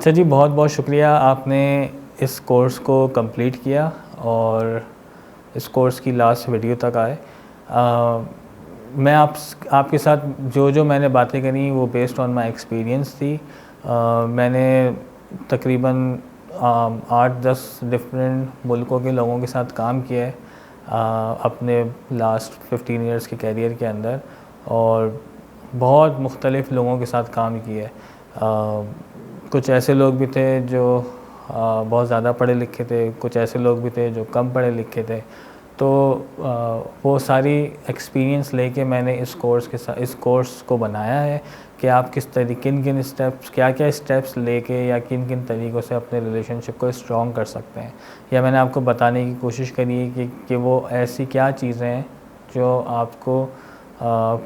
अच्छा जी, बहुत बहुत शुक्रिया आपने इस कोर्स को कंप्लीट किया और इस कोर्स की लास्ट वीडियो तक आए। मैं आपके साथ जो मैंने बातें करी वो बेस्ड ऑन माय एक्सपीरियंस थी। मैंने तकरीबन 8-10 डिफरेंट मुल्कों के लोगों के साथ काम किया है अपने लास्ट 15 इयर्स के कैरियर के अंदर, और बहुत मुख्तलिफ़ लोगों के साथ काम किया है। कुछ ऐसे लोग भी थे जो बहुत ज़्यादा पढ़े लिखे थे, कुछ ऐसे लोग भी थे जो कम पढ़े लिखे थे। तो वो सारी एक्सपीरियंस लेके मैंने इस कोर्स को बनाया है कि आप किन स्टेप्स, क्या स्टेप्स लेके या किन तरीक़ों से अपने रिलेशनशिप को स्ट्रॉन्ग कर सकते हैं। या मैंने आपको बताने की कोशिश करी है कि वो ऐसी क्या चीज़ें हैं जो आपको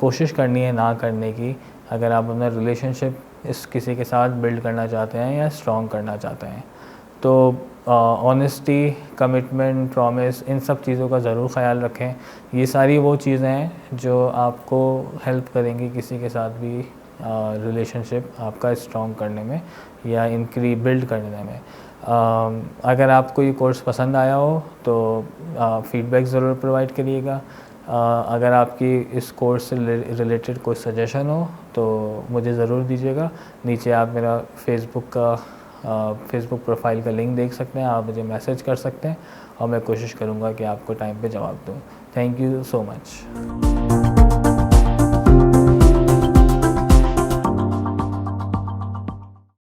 कोशिश करनी है ना करने की, अगर आप अपना रिलेशनशिप किसी के साथ बिल्ड करना चाहते हैं या स्ट्रॉन्ग करना चाहते हैं। तो ऑनेस्टी, कमिटमेंट, प्रॉमिस, इन सब चीज़ों का ज़रूर ख़याल रखें। ये सारी वो चीज़ें हैं जो आपको हेल्प करेंगी किसी के साथ भी रिलेशनशिप आपका स्ट्रॉन्ग करने में या बिल्ड करने में। अगर आपको ये कोर्स पसंद आया हो तो फ़ीडबैक ज़रूर प्रोवाइड करिएगा। अगर आपकी इस कोर्स से रिलेटेड कोई सजेशन हो तो मुझे ज़रूर दीजिएगा। नीचे आप मेरा फेसबुक प्रोफाइल का लिंक देख सकते हैं, आप मुझे मैसेज कर सकते हैं और मैं कोशिश करूँगा कि आपको टाइम पे जवाब दूँ। Thank you so much.